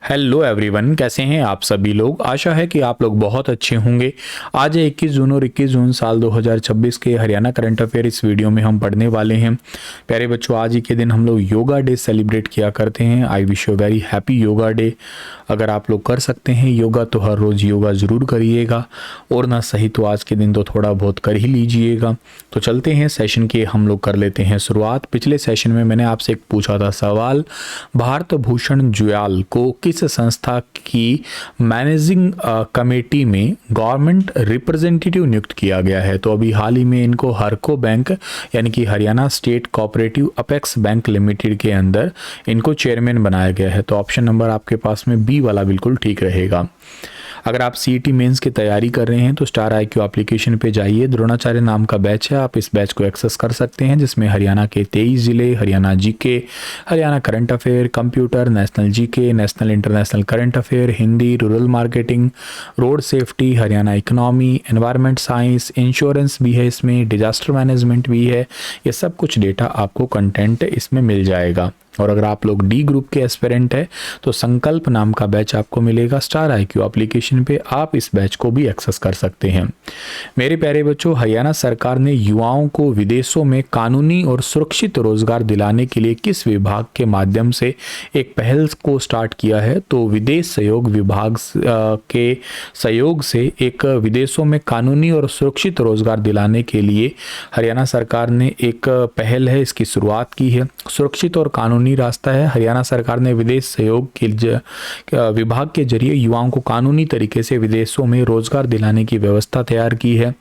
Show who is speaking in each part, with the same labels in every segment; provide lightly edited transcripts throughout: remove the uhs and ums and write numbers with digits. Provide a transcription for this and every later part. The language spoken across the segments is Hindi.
Speaker 1: हेलो एवरीवन, कैसे हैं आप सभी लोग। आशा है कि आप लोग बहुत अच्छे होंगे। आज है 21 जून और 21 जून साल 2026 के हरियाणा करंट अफेयर इस वीडियो में हम पढ़ने वाले हैं। प्यारे बच्चों, आज ही के दिन हम लोग योगा डे सेलिब्रेट किया करते हैं। I wish you very happy yoga day. अगर आप लोग कर सकते हैं योगा तो हर रोज़ योगा ज़रूर करिएगा, और ना सही तो आज के दिन तो थोड़ा बहुत कर ही लीजिएगा। तो चलते हैं सेशन के, हम लोग कर लेते हैं शुरुआत। पिछले सेशन में मैंने आपसे एक पूछा था सवाल, भारत भूषण जुयाल को किस संस्था की मैनेजिंग कमेटी में गवर्नमेंट रिप्रेजेंटेटिव नियुक्त किया गया है। तो अभी हाल ही में इनको हरको बैंक यानी कि Haryana state cooperative apex bank limited के अंदर इनको चेयरमैन बनाया गया है। तो ऑप्शन नंबर आपके पास में बी वाला बिल्कुल ठीक रहेगा। अगर आप सीईटी मेंस की तैयारी कर रहे हैं तो स्टार आईक्यू एप्लीकेशन पे जाइए। द्रोणाचार्य नाम का बैच है, आप इस बैच को एक्सेस कर सकते हैं, जिसमें हरियाणा के 23 जिले, Haryana GK, Haryana current affair, computer, national GK, national international current affair, Hindi, rural marketing, road safety, Haryana economy, environment science, insurance भी है इसमें, डिजास्टर मैनेजमेंट भी है। ये सब कुछ डेटा आपको कंटेंट इसमें मिल जाएगा। और अगर आप लोग डी ग्रुप के एस्पिरेंट है तो संकल्प नाम का बैच आपको मिलेगा स्टार आईक्यू एप्लीकेशन पे, आप इस बैच को भी एक्सेस कर सकते हैं। मेरे प्यारे बच्चों, हरियाणा सरकार ने युवाओं को विदेशों में कानूनी और सुरक्षित रोजगार दिलाने के लिए किस विभाग के माध्यम से एक पहल को स्टार्ट किया है। तो विदेश सहयोग विभाग के सहयोग से एक विदेशों में कानूनी और सुरक्षित रोजगार दिलाने के लिए हरियाणा सरकार ने एक पहल है, इसकी शुरुआत की है। सुरक्षित और कानूनी रास्ता है। हरियाणा सरकार ने विदेश सहयोग के विभाग के जरिए युवाओं को कानूनी तरीके से विदेशों में रोजगार दिलाने की व्यवस्था तैयार की है।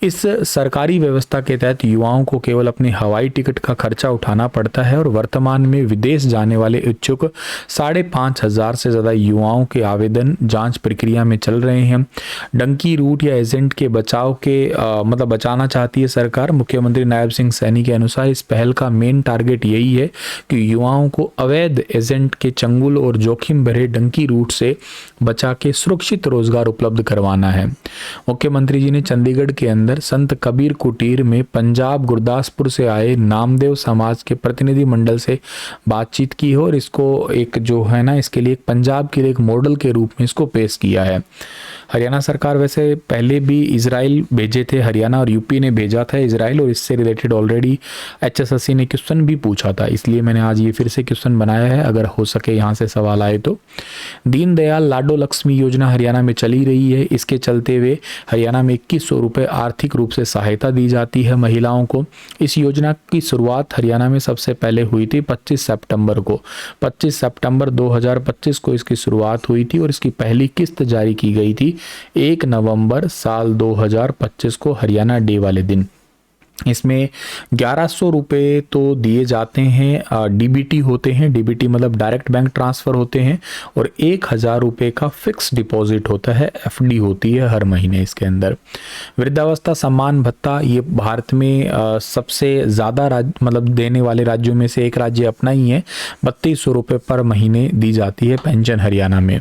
Speaker 1: इस सरकारी व्यवस्था के तहत युवाओं को केवल अपने हवाई टिकट का खर्चा उठाना पड़ता है, और वर्तमान में विदेश जाने वाले इच्छुक 5,500 से ज़्यादा युवाओं के आवेदन जांच प्रक्रिया में चल रहे हैं। डंकी रूट या एजेंट के बचाव के बचाना चाहती है सरकार। मुख्यमंत्री नायब सिंह सैनी के अनुसार इस पहल का मेन टारगेट यही है कि युवाओं को अवैध एजेंट के चंगुल और जोखिम भरे डंकी रूट से बचा के सुरक्षित रोजगार उपलब्ध करवाना है। मुख्यमंत्री जी ने चंडीगढ़ के अंदर संत कबीर कुटीर में पंजाब गुरदासपुर से आए नामदेव समाज के प्रतिनिधि मंडल से बातचीत की है, और इसको एक जो है ना, इसके लिए पंजाब के लिए एक मॉडल के रूप में इसको पेश किया है। हरियाणा सरकार वैसे पहले भी इजराइल भेजे थे, हरियाणा और यूपी ने भेजा था इजराइल, और इससे रिलेटेड ऑलरेडी एचएसएससी ने क्वेश्चन भी पूछा था, इसलिए मैंने आज ये फिर से क्वेश्चन बनाया है, अगर हो सके यहाँ से सवाल आए तो। दीनदयाल लाडो लक्ष्मी योजना हरियाणा में चली रही है। इसके चलते हुए हरियाणा में 2100 रुपये आर्थिक रूप से सहायता दी जाती है महिलाओं को। इस योजना की शुरुआत हरियाणा में सबसे पहले हुई थी 25 सितंबर को। 25 सितंबर 2025 को इसकी शुरुआत हुई थी, और इसकी पहली किस्त जारी की गई थी 1 नवंबर साल 2025 को, हरियाणा डे वाले दिन। इसमें 1100 रुपये तो दिए जाते हैं, डीबीटी होते हैं, डीबीटी मतलब डायरेक्ट बैंक ट्रांसफ़र होते हैं, और 1000 रुपये का फिक्स डिपॉजिट होता है, एफडी होती है हर महीने इसके अंदर। वृद्धावस्था सम्मान भत्ता, ये भारत में सबसे ज़्यादा देने वाले राज्यों में से एक राज्य अपना ही है। 3200 रुपये पर महीने दी जाती है पेंशन हरियाणा में।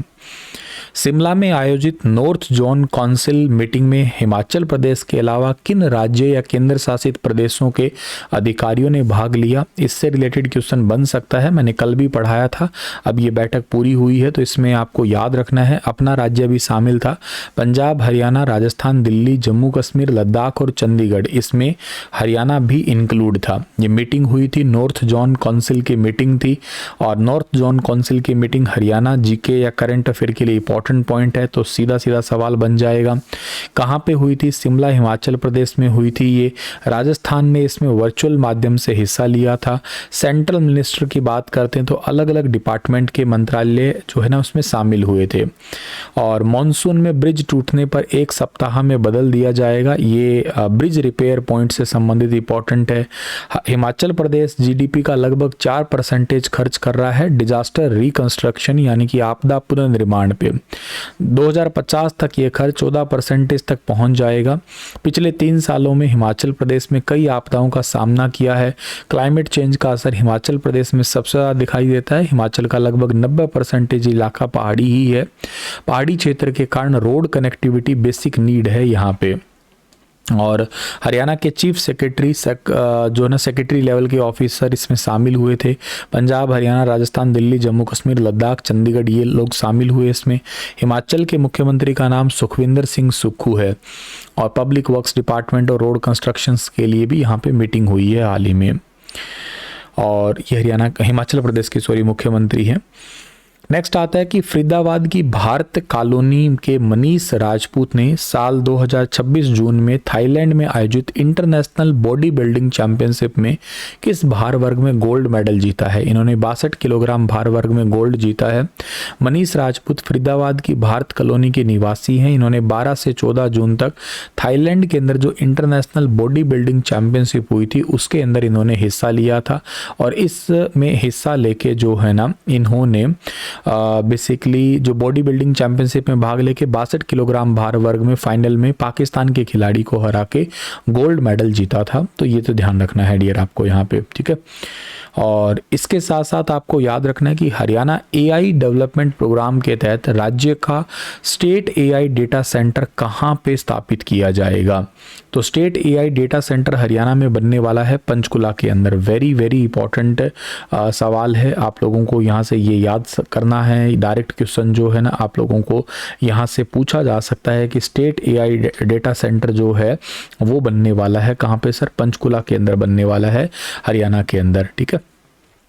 Speaker 1: शिमला में आयोजित नॉर्थ जोन काउंसिल मीटिंग में हिमाचल प्रदेश के अलावा किन राज्य या केंद्र शासित प्रदेशों के अधिकारियों ने भाग लिया। इससे रिलेटेड क्वेश्चन बन सकता है, मैंने कल भी पढ़ाया था। अब ये बैठक पूरी हुई है तो इसमें आपको याद रखना है, अपना राज्य भी शामिल था। पंजाब, हरियाणा, राजस्थान, दिल्ली, जम्मू कश्मीर, लद्दाख और चंडीगढ़, इसमें हरियाणा भी इंक्लूड था। ये मीटिंग हुई थी, नॉर्थ जोन काउंसिल की मीटिंग थी, और नॉर्थ जोन काउंसिल की मीटिंग हरियाणा जीके या करंट अफेयर के लिए इंपॉर्टेंट पॉइंट है, तो सीधा सीधा सवाल बन जाएगा। कहाँ पे हुई थी? शिमला, हिमाचल प्रदेश में हुई थी ये। राजस्थान ने इसमें वर्चुअल माध्यम से हिस्सा लिया था। सेंट्रल मिनिस्टर की बात करते हैं तो अलग अलग डिपार्टमेंट के मंत्रालय जो है ना उसमें शामिल हुए थे। और मॉनसून में ब्रिज टूटने पर 1 सप्ताह में बदल दिया जाएगा, ये ब्रिज रिपेयर पॉइंट से संबंधित इंपॉर्टेंट है। हिमाचल प्रदेश जीडीपी का लगभग 4% खर्च कर रहा है डिजास्टर रिकंस्ट्रक्शन यानी कि आपदा पुनर्निर्माण पे। 2050 तक ये खर्च 14% तक पहुंच जाएगा। पिछले 3 सालों में हिमाचल प्रदेश में कई आपदाओं का सामना किया है। क्लाइमेट चेंज का असर हिमाचल प्रदेश में सबसे ज़्यादा दिखाई देता है। हिमाचल का लगभग 90% इलाका पहाड़ी ही है। पहाड़ी क्षेत्र के कारण रोड कनेक्टिविटी बेसिक नीड है यहाँ पे। और हरियाणा के चीफ सेक्रेटरी जो है ना सेक्रेटरी लेवल के ऑफिसर इसमें शामिल हुए थे। पंजाब, हरियाणा, राजस्थान, दिल्ली, जम्मू कश्मीर, लद्दाख, चंडीगढ़ ये लोग शामिल हुए इसमें। हिमाचल के मुख्यमंत्री का नाम सुखविंदर सिंह सुक्खू है और पब्लिक वर्क्स डिपार्टमेंट और रोड कंस्ट्रक्शंस के लिए भी यहाँ पे मीटिंग हुई है हाल ही में। और ये हिमाचल प्रदेश के मुख्यमंत्री हैं। नेक्स्ट आता है कि फरीदाबाद की भारत कॉलोनी के मनीष राजपूत ने साल 2026 जून में थाईलैंड में आयोजित इंटरनेशनल बॉडी बिल्डिंग चैंपियनशिप में किस भार वर्ग में गोल्ड मेडल जीता है। इन्होंने 62 किलोग्राम भार वर्ग में गोल्ड जीता है। मनीष राजपूत फरीदाबाद की भारत कॉलोनी के निवासी हैं। इन्होंने 12 से 14 जून तक थाईलैंड के अंदर जो इंटरनेशनल बॉडी बिल्डिंग चैंपियनशिप हुई थी उसके अंदर इन्होंने हिस्सा लिया था और इसमें हिस्सा लेके जो है ना इन्होंने बेसिकली जो बॉडी बिल्डिंग चैंपियनशिप में भाग लेके 62 किलोग्राम भार वर्ग में फाइनल में पाकिस्तान के खिलाड़ी को हरा के गोल्ड मेडल जीता था। तो ये तो ध्यान रखना है डियर आपको यहाँ पे, ठीक है। और इसके साथ साथ आपको याद रखना है कि हरियाणा एआई डेवलपमेंट प्रोग्राम के तहत राज्य का स्टेट एआई डेटा सेंटर कहाँ पे स्थापित किया जाएगा। तो state AI data centre Haryana में बनने वाला है पंचकुला के अंदर। वेरी वेरी इंपॉर्टेंट सवाल है, आप लोगों को यहाँ से ये याद करना है। डायरेक्ट क्वेश्चन जो है ना आप लोगों को यहाँ से पूछा जा सकता है कि स्टेट एआई डेटा सेंटर जो है वो बनने वाला है कहाँ पे सर, पंचकुला के अंदर बनने वाला है हरियाणा के अंदर, ठीक है।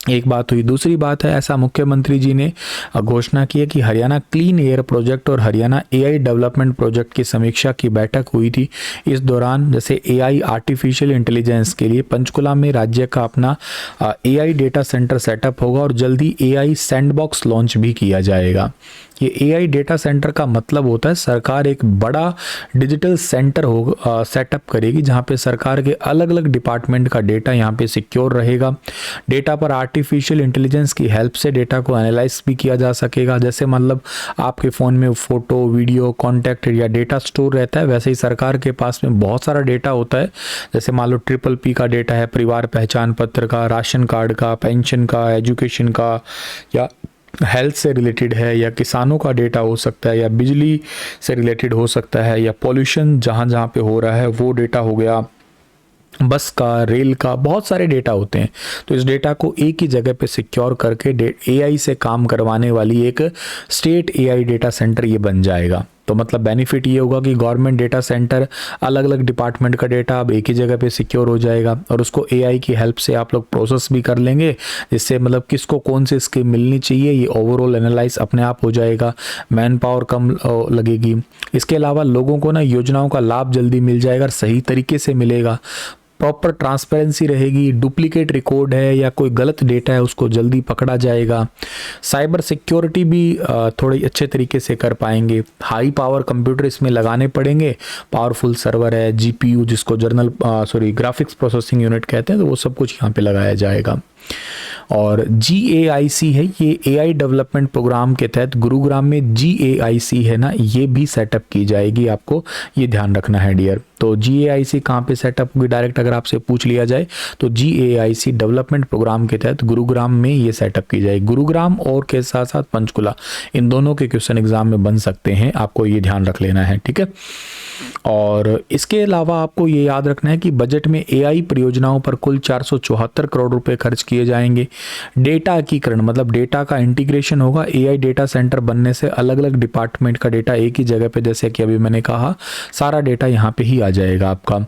Speaker 1: एक बात हुई। दूसरी बात है ऐसा मुख्यमंत्री जी ने घोषणा की है कि हरियाणा क्लीन एयर प्रोजेक्ट और हरियाणा एआई डेवलपमेंट प्रोजेक्ट की समीक्षा की बैठक हुई थी। इस दौरान जैसे एआई आर्टिफिशियल इंटेलिजेंस के लिए पंचकुला में राज्य का अपना एआई डेटा सेंटर सेटअप होगा और जल्दी एआई सैंडबॉक्स लॉन्च भी किया जाएगा। ये एआई डेटा सेंटर का मतलब होता है सरकार एक बड़ा डिजिटल सेंटर हो सेटअप करेगी जहाँ पे सरकार के अलग अलग डिपार्टमेंट का डेटा यहाँ पे सिक्योर रहेगा। डेटा पर आर्टिफिशियल इंटेलिजेंस की हेल्प से डेटा को एनालाइज भी किया जा सकेगा। जैसे मतलब आपके फ़ोन में फ़ोटो, वीडियो, कॉन्टैक्ट या डेटा स्टोर रहता है, वैसे ही सरकार के पास में बहुत सारा डेटा होता है। जैसे मान लो PPP का डेटा है, परिवार पहचान पत्र का, राशन कार्ड का, पेंशन का, एजुकेशन का, या हेल्थ से रिलेटेड है, या किसानों का डेटा हो सकता है, या बिजली से रिलेटेड हो सकता है, या पॉल्यूशन जहाँ जहाँ पे हो रहा है वो डेटा हो गया, बस का, रेल का, बहुत सारे डेटा होते हैं। तो इस डेटा को एक ही जगह पे सिक्योर करके एआई से काम करवाने वाली एक स्टेट एआई डेटा सेंटर ये बन जाएगा। तो मतलब बेनिफिट ये होगा कि गवर्नमेंट डेटा सेंटर अलग अलग डिपार्टमेंट का डेटा अब एक ही जगह पे सिक्योर हो जाएगा और उसको एआई की हेल्प से आप लोग प्रोसेस भी कर लेंगे, जिससे मतलब किसको कौन सी स्कीम मिलनी चाहिए ये ओवरऑल एनालाइज अपने आप हो जाएगा, मैन पावर कम लगेगी। इसके अलावा लोगों को ना योजनाओं का लाभ जल्दी मिल जाएगा और सही तरीके से मिलेगा। प्रॉपर ट्रांसपेरेंसी रहेगी, डुप्लीकेट रिकॉर्ड है या कोई गलत डेटा है उसको जल्दी पकड़ा जाएगा। साइबर सिक्योरिटी भी थोड़े अच्छे तरीके से कर पाएंगे। हाई पावर कंप्यूटर इसमें लगाने पड़ेंगे, पावरफुल सर्वर है, जीपीयू जिसको ग्राफिक्स प्रोसेसिंग यूनिट कहते हैं, तो वो सब कुछ यहाँ पे लगाया जाएगा। और GAIC है ये एआई डेवलपमेंट प्रोग्राम के तहत गुरुग्राम में GAIC है ना, ये भी सेटअप की जाएगी, आपको ये ध्यान रखना है डियर। तो GAIC कहाँ पे सेटअप होगी, डायरेक्ट अगर आपसे पूछ लिया जाए तो GAIC डेवलपमेंट प्रोग्राम के तहत गुरुग्राम में ये सेटअप की जाएगी। गुरुग्राम और के साथ साथ पंचकुला, इन दोनों के क्वेश्चन एग्जाम में बन सकते हैं, आपको ये ध्यान रख लेना है, ठीक है। और इसके अलावा आपको ये याद रखना है कि बजट में एआई परियोजनाओं पर कुल 474 करोड़ रुपए खर्च किए जाएंगे। डेटा एकीकरण मतलब डेटा का इंटीग्रेशन होगा। एआई डेटा सेंटर बनने से अलग अलग डिपार्टमेंट का डेटा एक ही जगह पे, जैसे कि अभी मैंने कहा, सारा डेटा यहाँ पे ही आ जाएगा आपका।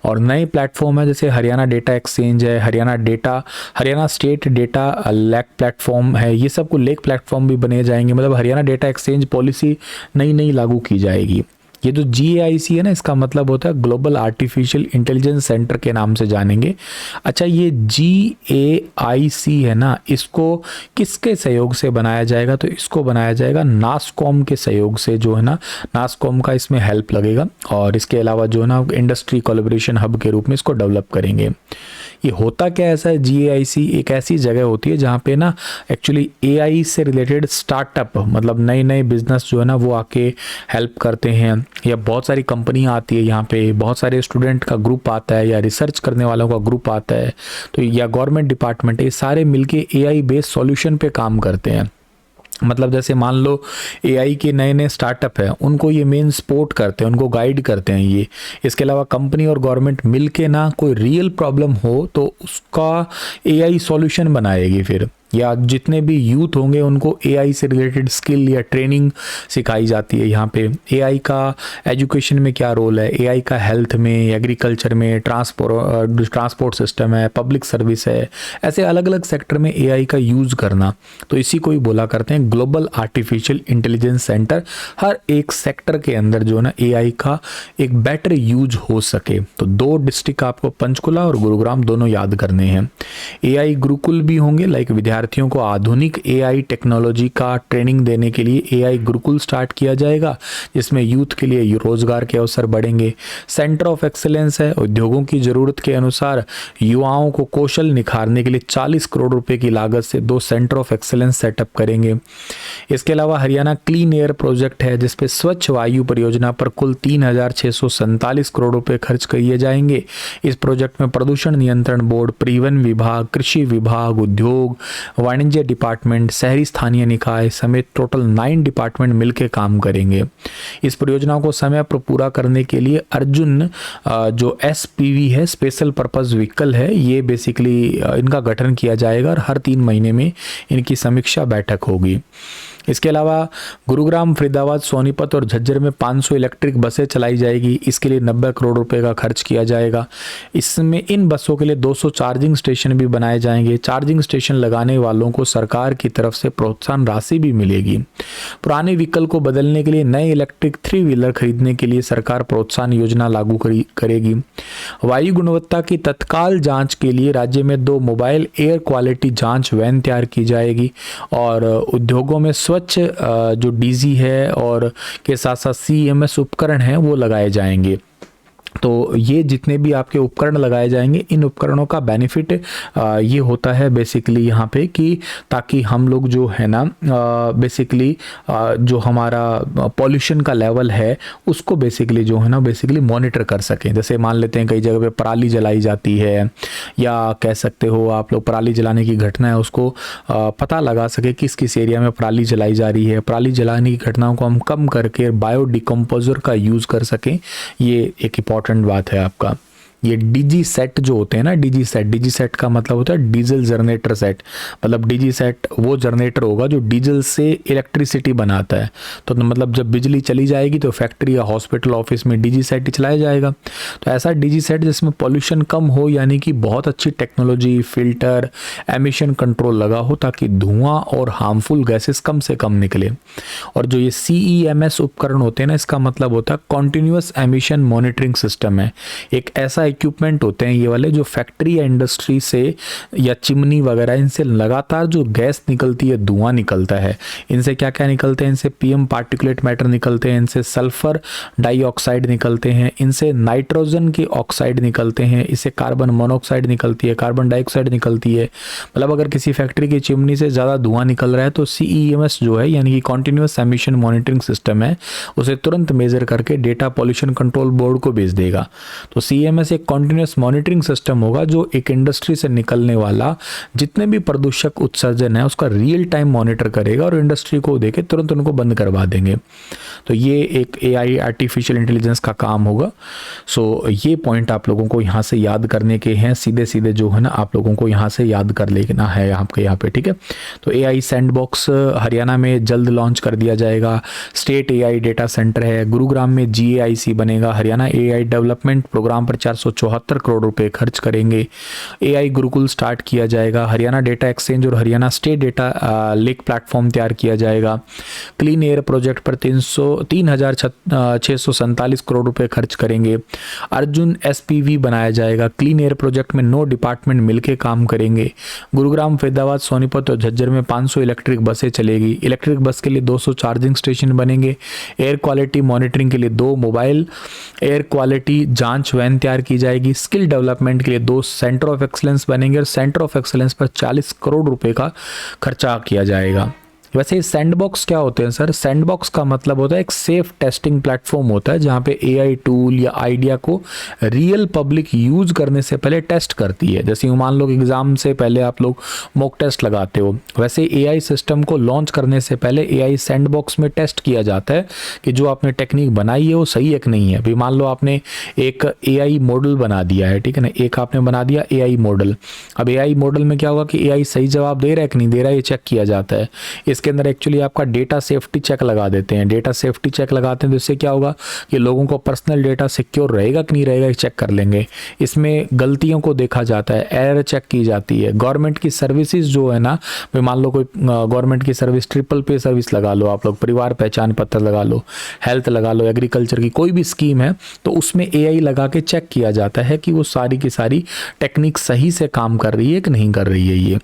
Speaker 1: और नए प्लेटफॉर्म है जैसे हरियाणा डेटा एक्सचेंज है, Haryana state data lake platform है, ये सब को लेक प्लेटफॉर्म भी बने जाएंगे। मतलब हरियाणा डेटा एक्सचेंज पॉलिसी नई लागू की जाएगी। ये जो GAIC है ना, इसका मतलब होता है ग्लोबल आर्टिफिशियल इंटेलिजेंस सेंटर के नाम से जानेंगे। अच्छा, ये GAIC है ना, इसको किसके सहयोग से बनाया जाएगा, तो इसको बनाया जाएगा नासकॉम के सहयोग से, जो है ना नासकॉम का इसमें हेल्प लगेगा। और इसके अलावा जो है ना इंडस्ट्री कोलैबोरेशन हब के रूप में इसको डेवलप करेंगे। ये होता क्या ऐसा है, GAIC एक ऐसी जगह होती है जहाँ पे ना एक्चुअली AI से रिलेटेड स्टार्टअप मतलब नए बिजनेस जो है ना वो आके हेल्प करते हैं, या बहुत सारी कंपनियां आती है यहाँ पे, बहुत सारे स्टूडेंट का ग्रुप आता है या रिसर्च करने वालों का ग्रुप आता है, तो या गवर्नमेंट डिपार्टमेंट, ये सारे मिलके AI बेस्ड सॉल्यूशन पे काम करते हैं। मतलब जैसे मान लो एआई के नए नए स्टार्टअप है, उनको ये मेन सपोर्ट करते हैं, उनको गाइड करते हैं ये। इसके अलावा कंपनी और गवर्नमेंट मिलके ना कोई रियल प्रॉब्लम हो तो उसका एआई सॉल्यूशन बनाएगी फिर, या जितने भी यूथ होंगे उनको एआई से रिलेटेड स्किल या ट्रेनिंग सिखाई जाती है यहाँ पे। एआई का एजुकेशन में क्या रोल है, एआई का हेल्थ में, एग्रीकल्चर में, ट्रांसपोर्ट सिस्टम है, पब्लिक सर्विस है, ऐसे अलग अलग सेक्टर में एआई का यूज़ करना। तो इसी को ही बोला करते हैं ग्लोबल आर्टिफिशियल इंटेलिजेंस सेंटर। हर एक सेक्टर के अंदर जो है ना एआई का एक बेटर यूज हो सके। तो 2 डिस्ट्रिक्ट आपको पंचकुला और गुरुग्राम दोनों याद करने हैं। एआई गुरुकुल भी होंगे, लाइक विद्यार्थियों को आधुनिक एआई टेक्नोलॉजी का ट्रेनिंग देने के लिए एआई गुरुकुल स्टार्ट किया जाएगा, जिसमें यूथ के लिए रोजगार के अवसर बढ़ेंगे। सेंटर ऑफ एक्सीलेंस है, उद्योगों की जरूरत के अनुसार युवाओं को कौशल निखारने के लिए 40 करोड़ रुपए की लागत से 2 सेंटर ऑफ एक्सीलेंस सेटअप करेंगे। इसके अलावा हरियाणा क्लीन एयर प्रोजेक्ट है, जिसपे स्वच्छ वायु परियोजना पर कुल 3,647 करोड़ रुपए खर्च किए जाएंगे। इस प्रोजेक्ट में प्रदूषण नियंत्रण बोर्ड, परिवहन विभाग, कृषि विभाग, उद्योग, वाणिज्य डिपार्टमेंट, शहरी स्थानीय निकाय समेत टोटल 9 डिपार्टमेंट मिलकर काम करेंगे। इस परियोजना को समय पर पूरा करने के लिए अर्जुन जो एसपीवी है, स्पेशल पर्पस व्हीकल है, ये बेसिकली इनका गठन किया जाएगा और हर 3 महीने में इनकी समीक्षा बैठक होगी। इसके अलावा गुरुग्राम, फरीदाबाद, सोनीपत और झज्जर में 500 इलेक्ट्रिक बसें चलाई जाएगी। इसके लिए 90 करोड़ रुपए का खर्च किया जाएगा। इसमें इन बसों के लिए 200 चार्जिंग स्टेशन भी बनाए जाएंगे। चार्जिंग स्टेशन लगाने वालों को सरकार की तरफ से प्रोत्साहन राशि भी मिलेगी। पुराने व्हीकल को बदलने के लिए नए इलेक्ट्रिक 3 व्हीलर खरीदने के लिए सरकार प्रोत्साहन योजना लागू करेगी। वायु गुणवत्ता की तत्काल जाँच के लिए राज्य में 2 मोबाइल एयर क्वालिटी जाँच वैन तैयार की जाएगी और उद्योगों में स्वच्छ जो डीजी है और के साथ साथ सीएमएस उपकरण हैं वो लगाए जाएंगे। तो ये जितने भी आपके उपकरण लगाए जाएंगे, इन उपकरणों का बेनिफिट ये होता है बेसिकली यहाँ पे कि ताकि हम लोग जो है ना बेसिकली जो हमारा पॉल्यूशन का लेवल है उसको बेसिकली जो है ना बेसिकली मॉनिटर कर सकें। जैसे मान लेते हैं कई जगह पे पराली जलाई जाती है, या कह सकते हो आप लोग पराली जलाने की घटना है उसको पता लगा सके किस किस एरिया में पराली जलाई जा रही है। पराली जलाने की घटनाओं को हम कम करके बायो डिकम्पोजर का यूज़ कर सकें, ये एक इम्पॉर्टेंट बात है आपका। ये डीजी सेट जो होते हैं ना, डीजी सेट का मतलब होता है डीजल जनरेटर सेट। मतलब डीजी सेट वो जनरेटर होगा जो डीजल से इलेक्ट्रिसिटी बनाता है। तो मतलब जब बिजली चली जाएगी तो फैक्ट्री या हॉस्पिटल ऑफिस में डीजी सेट ही चलाया जाएगा। तो ऐसा डीजी सेट जिसमें पॉल्यूशन कम हो, यानी कि बहुत अच्छी टेक्नोलॉजी, फिल्टर, एमिशन कंट्रोल लगा हो ताकि धुआं और हार्मफुल गैसेस कम से कम निकले। और जो ये CEMS उपकरण होते हैं ना, इसका मतलब होता है कॉन्टिन्यूअस एमिशन मॉनिटरिंग सिस्टम है। एक ऐसा इक्विपमेंट होते हैं ये वाले जो फैक्ट्री या इंडस्ट्री से या चिमनी वगैरह इनसे लगातार जो गैस निकलती है, धुआं निकलता है, इनसे क्या क्या निकलते हैं, इनसे PM पार्टिकुलेट मैटर निकलते हैं, इनसे सल्फर डाइऑक्साइड निकलते हैं, इनसे नाइट्रोजन के ऑक्साइड निकलते हैं, इससे कार्बन मोनोऑक्साइड निकलती है, कार्बन डाइऑक्साइड निकलती है। मतलब अगर किसी फैक्ट्री की चिमनी से ज़्यादा धुआं निकल रहा है तो CEMS जो है यानी कि कॉन्टिन्यूअस एमिशन मॉनिटरिंग सिस्टम है, उसे तुरंत मेजर करके डेटा पॉल्यूशन कंट्रोल बोर्ड को भेज देगा। तो CEMS एक कॉन्टिन्यूअस मॉनिटरिंग सिस्टम होगा जो एक इंडस्ट्री से निकलने वाला जितने भी प्रदूषक उत्सर्जन है उसका रियल टाइम मॉनिटर करेगा और इंडस्ट्री को देके तुरंत उनको बंद करवा देंगे। तो ये एक AI आर्टिफिशियल इंटेलिजेंस का काम होगा। सो ये पॉइंट आप लोगों को यहाँ से याद करने के हैं, सीधे सीधे जो है ना आप लोगों को यहाँ से याद कर लेना है आपके यहाँ पे, ठीक है। तो AI सैंडबॉक्स हरियाणा में जल्द लॉन्च कर दिया जाएगा। स्टेट AI डेटा सेंटर है, गुरुग्राम में GAIC बनेगा। हरियाणा AI डेवलपमेंट प्रोग्राम पर 474 करोड़ रुपए खर्च करेंगे। AI गुरुकुल स्टार्ट किया जाएगा। हरियाणा डेटा एक्सचेंज और Haryana state data lake platform तैयार किया जाएगा। क्लीन एयर प्रोजेक्ट पर 3,647 करोड़ रुपए खर्च करेंगे। अर्जुन SPV बनाया जाएगा। क्लीन एयर प्रोजेक्ट में 9 डिपार्टमेंट मिलकर काम करेंगे। गुरुग्राम, फरीदाबाद, सोनीपत और झज्जर में 500 इलेक्ट्रिक बसें चलेगी। इलेक्ट्रिक बस के लिए 200 चार्जिंग स्टेशन बनेंगे। एयर क्वालिटी मॉनिटरिंग के लिए 2 मोबाइल एयर क्वालिटी जांच वैन तैयार की जाएगी। स्किल डेवलपमेंट के लिए 2 सेंटर ऑफ एक्सीलेंस बनेंगे और सेंटर ऑफ एक्सीलेंस पर 40 करोड़ रुपए का खर्चा किया जाएगा। वैसे सैंडबॉक्स क्या होते हैं सर? सैंडबॉक्स का मतलब होता है एक सेफ टेस्टिंग प्लेटफॉर्म होता है जहाँ पे एआई टूल या आइडिया को रियल पब्लिक यूज करने से पहले टेस्ट करती है। जैसे मान लो एग्जाम से पहले आप लोग मॉक टेस्ट लगाते हो, वैसे एआई सिस्टम को लॉन्च करने से पहले एआई सैंडबॉक्स में टेस्ट किया जाता है कि जो आपने टेक्निक बनाई है वो सही है कि नहीं है। अभी मान लो आपने एक एआई मॉडल बना दिया है, ठीक है ना, एक आपने बना दिया एआई मॉडल। अब एआई मॉडल में क्या होगा कि एआई सही जवाब दे रहा है कि नहीं दे रहा है, ये चेक किया जाता है। इसके अंदर एक्चुअली आपका डेटा सेफ्टी चेक लगा देते हैं। डेटा सेफ्टी चेक लगाते हैं तो इससे क्या होगा कि लोगों को पर्सनल डेटा सिक्योर रहेगा कि नहीं रहेगा चेक कर लेंगे। इसमें गलतियों को देखा जाता है, एरर चेक की जाती है। गवर्नमेंट की सर्विसेज जो है ना, भाई मान लो कोई गवर्नमेंट की सर्विस, ट्रिपल पे सर्विस लगा लो आप लोग, परिवार पहचान पत्र लगा लो, हेल्थ लगा लो, एग्रीकल्चर की कोई भी स्कीम है, तो उसमें एआई लगा के चेक किया जाता है कि वो सारी की सारी टेक्निक सही से काम कर रही है कि नहीं कर रही है। ये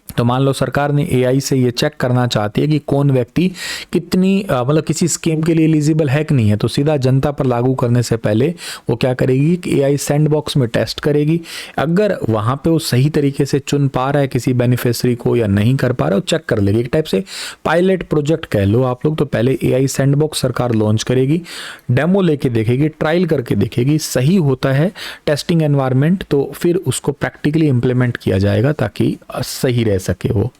Speaker 1: तो मान लो सरकार ने एआई से ये चेक करना चाहती है कि कौन व्यक्ति कितनी मतलब किसी स्कीम के लिए एलिजिबल है कि नहीं है, तो सीधा जनता पर लागू करने से पहले वो क्या करेगी कि एआई सैंडबॉक्स में टेस्ट करेगी। अगर वहाँ पे वो सही तरीके से चुन पा रहा है किसी बेनिफिशरी को या नहीं कर पा रहा है, वो चेक कर लेगी। एक टाइप से पायलट प्रोजेक्ट कह लो आप लोग। तो पहले एआई सैंडबॉक्स सरकार लॉन्च करेगी, डेमो लेके देखेगी, ट्रायल करके देखेगी, सही होता है टेस्टिंग एनवायरनमेंट तो फिर उसको प्रैक्टिकली इंप्लीमेंट किया जाएगा ताकि सही रह सके वो।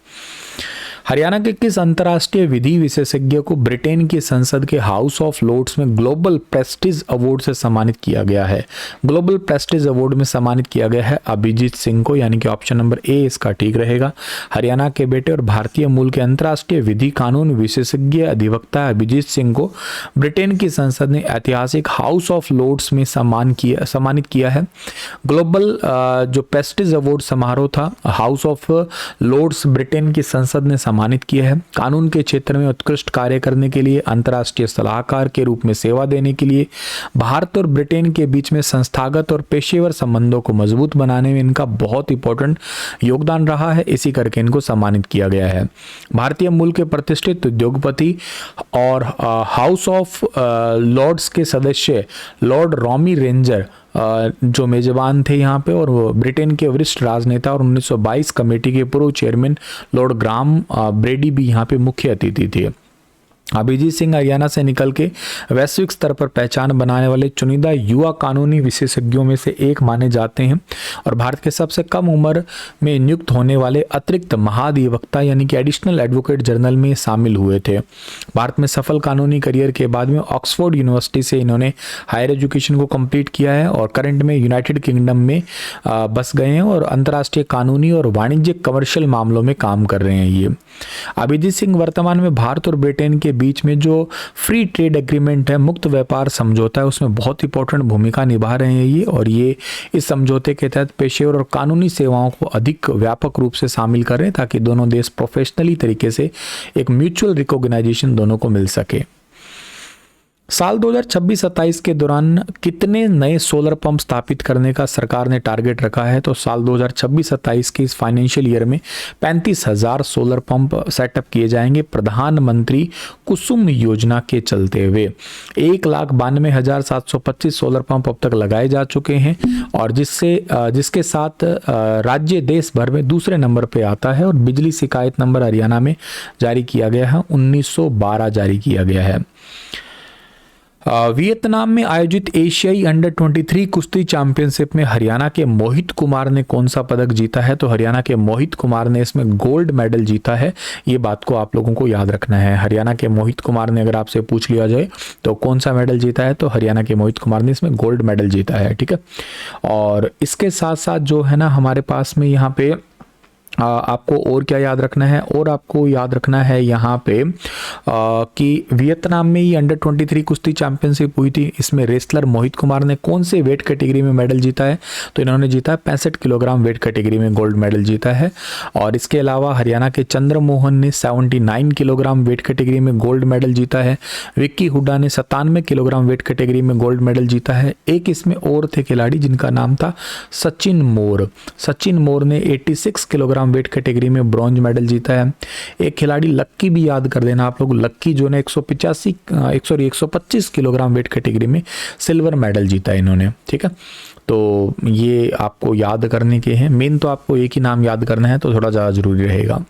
Speaker 1: हरियाणा के किस अंतर्राष्ट्रीय विधि विशेषज्ञ को ब्रिटेन की संसद के हाउस ऑफ लॉर्ड्स में ग्लोबल प्रेस्टीज अवार्ड से सम्मानित किया गया है? ग्लोबल प्रेस्टीज अवार्ड में सम्मानित किया गया है अभिजीत सिंह को, यानी कि ऑप्शन नंबर ए इसका ठीक रहेगा। हरियाणा के बेटे और भारतीय मूल के अंतर्राष्ट्रीय विधि कानून विशेषज्ञ अधिवक्ता अभिजीत सिंह को ब्रिटेन की संसद ने ऐतिहासिक हाउस ऑफ लॉर्ड्स में सम्मानित किया है। ग्लोबल जो प्रेस्टीज अवार्ड समारोह था, हाउस ऑफ लॉर्ड्स ब्रिटेन की संसद ने सम्मानित किया है। कानून के क्षेत्र में उत्कृष्ट कार्य करने के लिए, अंतर्राष्ट्रीय सलाहकार के रूप में सेवा देने के लिए, भारत और ब्रिटेन के बीच में संस्थागत और पेशेवर संबंधों को मजबूत बनाने में इनका बहुत इंपॉर्टेंट योगदान रहा है, इसी करके इनको सम्मानित किया गया है। भारतीय मूल के प्रतिष्ठित उद्योगपति और हाउस ऑफ लॉर्ड्स के सदस्य लॉर्ड रॉमी रेंजर जो मेजबान थे यहाँ पे, और वो ब्रिटेन के वरिष्ठ राजनेता और 1922 कमेटी के पूर्व चेयरमैन लॉर्ड ग्राहम ब्रेडी भी यहाँ पे मुख्य अतिथि थे। अभिजीत सिंह हरियाणा से निकल के वैश्विक स्तर पर पहचान बनाने वाले चुनिंदा युवा कानूनी विशेषज्ञों में से एक माने जाते हैं और भारत के सबसे कम उम्र में नियुक्त होने वाले अतिरिक्त महाधिवक्ता यानी कि एडिशनल एडवोकेट जनरल में शामिल हुए थे। भारत में सफल कानूनी करियर के बाद में ऑक्सफोर्ड यूनिवर्सिटी से इन्होंने हायर एजुकेशन को कंप्लीट किया है और करंट में यूनाइटेड किंगडम में बस गए हैं और अंतर्राष्ट्रीय कानूनी और वाणिज्यिक कमर्शियल मामलों में काम कर रहे हैं। ये अभिजीत सिंह वर्तमान में भारत और ब्रिटेन के बीच में जो फ्री ट्रेड एग्रीमेंट है, मुक्त व्यापार समझौता है, उसमें बहुत इंपॉर्टेंट भूमिका निभा रहे हैं ये, और ये इस समझौते के तहत पेशेवर और कानूनी सेवाओं को अधिक व्यापक रूप से शामिल करें ताकि दोनों देश प्रोफेशनली तरीके से एक म्यूचुअल रिकॉग्नाइजेशन दोनों को मिल सके। साल 2026-27 के दौरान कितने नए सोलर पंप स्थापित करने का सरकार ने टारगेट रखा है? तो साल 2026-27 के इस फाइनेंशियल ईयर में 35,000 सोलर पंप सेटअप किए जाएंगे प्रधानमंत्री कुसुम योजना के चलते हुए। 1,92,725 सोलर पंप अब तक लगाए जा चुके हैं और जिसके साथ राज्य देश भर में दूसरे नंबर पे आता है और बिजली शिकायत नंबर हरियाणा में जारी किया गया है, 1912 जारी किया गया है। वियतनाम में आयोजित एशियाई अंडर 23 कुश्ती चैंपियनशिप में हरियाणा के मोहित कुमार ने कौन सा पदक जीता है? तो हरियाणा के मोहित कुमार ने इसमें गोल्ड मेडल जीता है। ये बात को आप लोगों को याद रखना है। हरियाणा के मोहित कुमार ने, अगर आपसे पूछ लिया जाए तो कौन सा मेडल जीता है, तो हरियाणा के मोहित कुमार ने इसमें गोल्ड मेडल जीता है, ठीक है। और इसके साथ साथ जो है ना हमारे पास में यहाँ पे आपको और क्या याद रखना है, और आपको याद रखना है यहाँ पे कि वियतनाम में ही अंडर 23 कुश्ती चैंपियनशिप हुई थी। इसमें रेसलर मोहित कुमार ने कौन से वेट कैटेगरी में मेडल जीता है? तो इन्होंने जीता है 65 किलोग्राम वेट कैटेगरी में गोल्ड मेडल जीता है। और इसके अलावा हरियाणा के चंद्रमोहन ने 79 किलोग्राम वेट कैटेगरी में गोल्ड मेडल जीता है। विक्की हुड्डा ने 97 किलोग्राम वेट कैटेगरी में गोल्ड मेडल जीता है। एक इसमें और थे खिलाड़ी जिनका नाम था सचिन मोर। सचिन मोर ने 86 किलोग्राम वेट कैटेगरी में ब्रॉन्ज मेडल जीता है। एक खिलाड़ी लक्की भी याद कर देना आप लोग, लक्की जो ने 125 किलोग्राम वेट कैटेगरी में सिल्वर मेडल जीता है इन्होंने, ठीक है। तो ये आपको याद करने के हैं। मेन तो आपको एक ही नाम याद करना है तो थोड़ा ज़्यादा जरूरी रहेगा।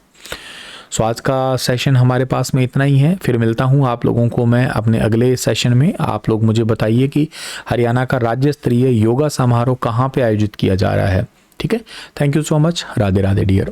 Speaker 1: सो आज का सेशन हमारे पास में इतना ही है। फिर मिलता हूँ आप लोगों को मैं अपने अगले सेशन में। आप लोग मुझे बताइए कि हरियाणा का राज्य स्तरीय योगा समारोह कहाँ पे आयोजित किया जा रहा है। ठीक है, thank you so much. Radhe Radhe dear.